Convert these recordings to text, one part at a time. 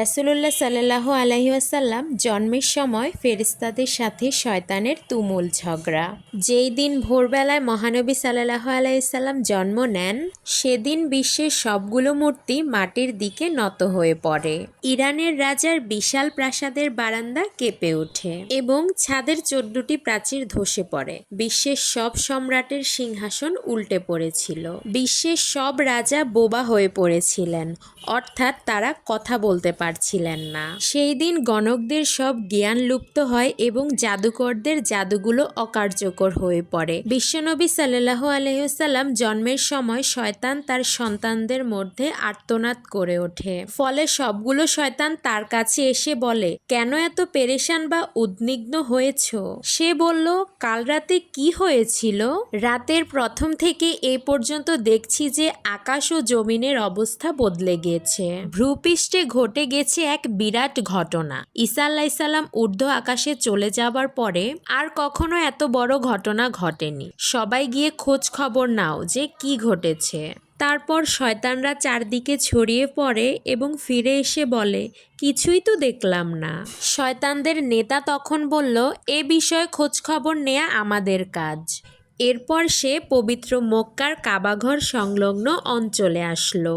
রাসূলুল্লাহ সাল্লাল্লাহু আলাইহি ওয়াসাল্লাম জন্মের সময় ফেরেশতাদের সাথে শয়তানের তুমুল ঝগড়া। যেই দিন ভোরবেলায় মহানবী সাল্লাল্লাহু আলাইহি সাল্লাম জন্ম নেন, সেদিন বিশ্বের সবগুলো মূর্তি মাটির দিকে নত হয়ে পড়ে। ইরানের রাজার বিশাল প্রাসাদের বারান্দা কেঁপে ওঠে এবং ছাদের 14টি প্রাচীর ধসে পড়ে। বিশ্বের সব সম্রাটের সিংহাসন উল্টে পড়েছিল। বিশ্বের সব রাজা বোবা হয়ে পড়েছিলেন, অর্থাৎ তারা কথা বলতে পারছিলেন না। সেই দিন গণকদের সব জ্ঞান লুপ্ত হয় এবং জাদুকরদের জাদুগুলো অকার্যকর হয়ে পড়ে। বিশ্বনবী সাল্লাল্লাহু আলাইহি ওয়াসাল্লাম জন্মের সময় শয়তান তার সন্তানদের মধ্যে আর্তনাদ করে ওঠে। ফলে সবগুলো শয়তান তার কাছে এসে বলে, কেন এত পেরেশান বা উদ্বিগ্ন হয়েছ? সে বলল, কাল রাতে কি হয়েছিল? রাতের প্রথম থেকে এ পর্যন্ত দেখছি যে আকাশ ও জমিনের অবস্থা বদলে গেছে। ভূপৃষ্ঠে ঘটে গেছে এক বিরাট ঘটনা। ঈসা আলাইহিস সালাম ঊর্ধ্ব আকাশে চলে যাবার পরে আর কখনো এত বড় ঘটনা ঘটেনি। সবাই গিয়ে খোঁজ খবর নাও যে কি ঘটেছে। তারপর শয়তানরা চারদিকে ছড়িয়ে পড়ে এবং ফিরে এসে বলে, কিছুই তো দেখলাম না। শয়তানদের নেতা তখন বলল, এ বিষয়ে খোঁজ খবর নেয়া আমাদের কাজ। এরপর সে পবিত্র মক্কার কাবাঘর সংলগ্ন অঞ্চলে আসলো।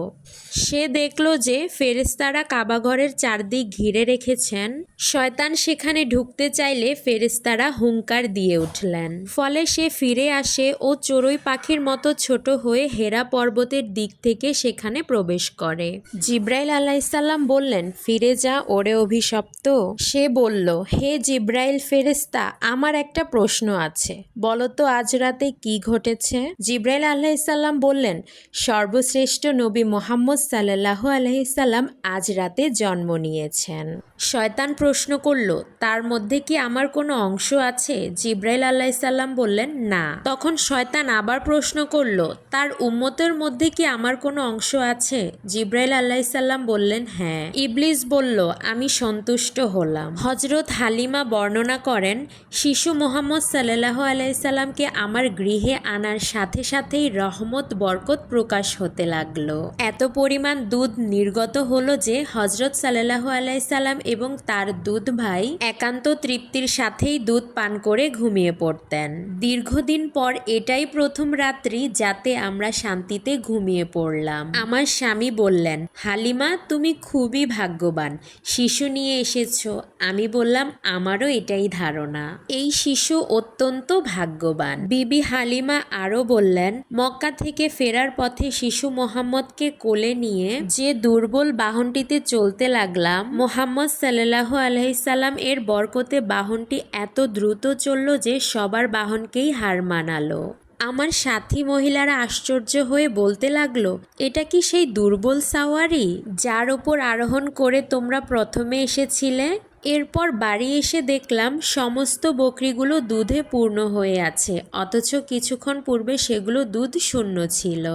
সে দেখল যে ফেরেশতারা কাবাঘরের চারদিক ঘিরে রেখেছেন। শয়তান সেখানে ঢুকতে চাইলে ফেরেশতারা হুঙ্কার দিয়ে উঠলেন। ফলে সে ফিরে আসে ও চড়ুই পাখির মতো ছোট হয়ে হেরা পর্বতের দিক থেকে সেখানে প্রবেশ করে। জিব্রাইল আলাইহিস সালাম বললেন, ফিরে যা ওরে অভিশপ্ত। সে বলল, হে জিব্রাইল ফেরেশতা, আমার একটা প্রশ্ন আছে, বলো তো আজ রাতে কি ঘটেছে? জিব্রাইল আলাইহিস সালাম বললেন, সর্বশ্রেষ্ঠ নবী মুহাম্মদ সাল্লাল্লাহু আলাইহি সাল্লাম আজ রাতে জন্ম নিয়েছেন। শয়তান প্রশ্ন করল, তার মধ্যে কি আমার কোনো অংশ আছে? জিব্রাইল আলাইহিস সালাম বললেন, না। তখন শয়তান আবার প্রশ্ন করল, তার উম্মতের মধ্যে কি আমার কোনো অংশ আছে? জিব্রাইল আলাইহিস সালাম বললেন, হ্যাঁ। ইবলিস বলল, আমি সন্তুষ্ট হলাম। হযরত হালিমা বর্ণনা করেন, শিশু মুহাম্মদ সাল্লাল্লাহু আলাইহি সাল্লামকে আমার গৃহে আনার সাথে সাথেই রহমত বরকত প্রকাশ হতে লাগলো। এত পরিমাণ দুধ নির্গত হলো যে হযরত সাল্লাল্লাহু আলাইহি সাল্লাম এবং তার দুধ ভাই একান্ত তৃপ্তির সাথেই দুধ পান করে ঘুমিয়ে পড়তেন। দীর্ঘদিন পর এটাই প্রথম রাত্রি যাতে আমরা শান্তিতে ঘুমিয়ে পড়লাম। আমার স্বামী বললেন, হালিমা তুমি খুবই ভাগ্যবান, শিশু নিয়ে এসেছো। আমি বললাম, আমারও এটাই ধারণা। এই শিশু অত্যন্ত ভাগ্যবান। বিবি হালিমা আরও বললেন, মক্কা থেকে ফেরার পথে শিশু মোহাম্মদকে কোলে নিয়ে যে দুর্বল বাহনটিতে চলতে লাগলাম, মুহাম্মদ সাল্লাল্লাহু আলাইহি সাল্লাম এর বরকতে বাহনটি এত দ্রুত চলল যে সবার বাহনকেই হার মানালো। আমার সাথী মহিলারা আশ্চর্য হয়ে বলতে লাগলো, এটা কি সেই দুর্বল সাওয়ারি যার ওপর আরোহণ করে তোমরা প্রথমে এসেছিলে? এরপর বাড়ি এসে দেখলাম সমস্ত বকরিগুলো দুধে পূর্ণ হয়ে আছে, অথচ কিছুক্ষণ পূর্বে সেগুলো দুধ শূন্য ছিল।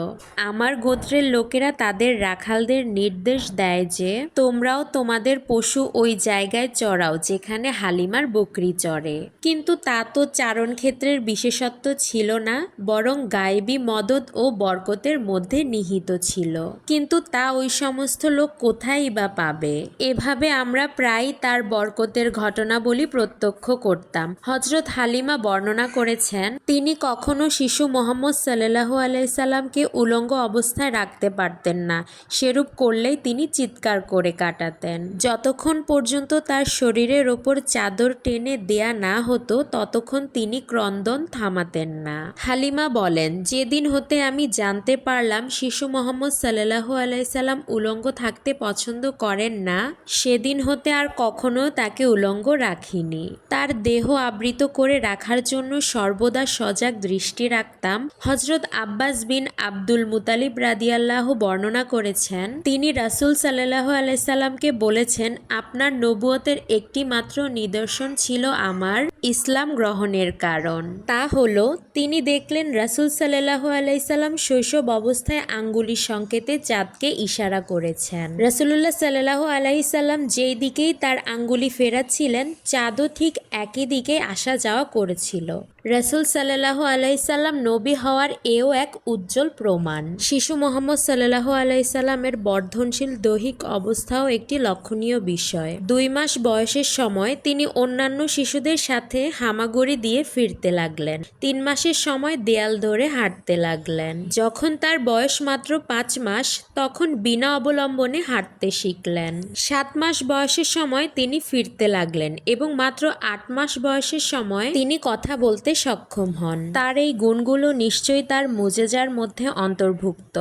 আমার গোত্রের লোকেরা তাদের রাখালদের নির্দেশ দেয় যে তোমরাও তোমাদের পশু ওই জায়গায় চড়াও যেখানে হালিমার বকরি চড়ে। কিন্তু তা তো চারণ ক্ষেত্রের বিশেষত্ব ছিল না, বরং গায়েবী মদদ ও বরকতের মধ্যে নিহিত ছিল। কিন্তু তা ওই সমস্ত লোক কোথায় বা পাবে? এভাবে আমরা প্রায় তার বরকতের ঘটনাবলী প্রত্যক্ষ করতাম। হযরত হালিমা বর্ণনা করেছেন, তিনি কখনো শিশু মুহাম্মদ সাল্লাল্লাহু আলাইহি সাল্লামকে উলঙ্গ অবস্থায় রাখতে পারতেন না। সেরূপ করলেই তিনি চিৎকার করে কাটাতেন। যতক্ষণ পর্যন্ত তার শরীরের ওপর চাদর টেনে দেয়া না হতো ততক্ষণ তিনি ক্রন্দন থামাতেন না। হালিমা বলেন, যেদিন হতে আমি জানতে পারলাম শিশু মুহাম্মদ সাল্লাল্লাহু আলাইহি সাল্লাম উলঙ্গ থাকতে পছন্দ করেন না, সেদিন হতে আর কখনো তাকে উলঙ্গ রাখিনি। তার দেহ আবৃত করে রাখার জন্য সর্বদা সজাগ দৃষ্টি রাখতাম। হযরত আব্বাস বিন আব্দুল মুতালিব রাদিয়াল্লাহু বর্ণনা করেছেন, তিনি রাসূল সাল্লাল্লাহু আলাইহি সাল্লামকে বলেছেন, আপনার নবুয়তের একটি মাত্র নিদর্শন ছিল আমার ইসলাম গ্রহণের কারণ। তা হলো তিনি দেখলেন রাসূল সাল্লাল্লাহু আলাইহি সাল্লাম শৈশব অবস্থায় আঙ্গুলির সংকেতে চাঁদকে ইশারা করেছেন। রাসূলুল্লাহ সাল্লাল্লাহু আলাইহি সাল্লাম যেই দিকেই তার আঙ্গুলি ফেরাচ্ছিলেন, চাঁদও ঠিক একই দিকে আসা যাওয়া করেছিল। রাসূল সাল্লাল্লাহু আলাইহি সাল্লাম নবী হওয়ার এও এক উজ্জ্বল প্রমাণ। শিশু মোহাম্মদ সাল্লাল্লাহু আলাইহি সাল্লামের বর্ধনশীল দৈহিক অবস্থাও একটি লক্ষণীয় বিষয়। 2 মাস বয়সের সময় তিনি অন্যান্য শিশুদের সাথে হামাগুড়ি দিয়ে ফিরতে লাগলেন। 3 মাসের সময় দেয়াল ধরে হাঁটতে লাগলেন। যখন তার বয়স মাত্র 5 মাস তখন বিনা অবলম্বনে হাঁটতে শিখলেন। 7 মাস বয়সের সময় তিনি ফিরতে লাগলেন এবং মাত্র 8 মাস বয়সের সময় তিনি কথা বলতে সক্ষম হন। তার এই গুণগুলো নিশ্চয়ই তার মুজেজার মধ্যে অন্তর্ভুক্ত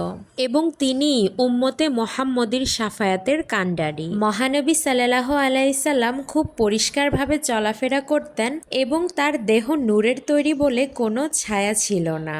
এবং তিনি উম্মতে মুহাম্মদীর শাফায়াতের কাণ্ডারী। মহানবী সাল্লাল্লাহু আলাইহি সাল্লাম খুব পরিষ্কারভাবে চলাফেরা করতেন এবং তার দেহ নূরের তৈরি বলে কোনো ছায়া ছিল না।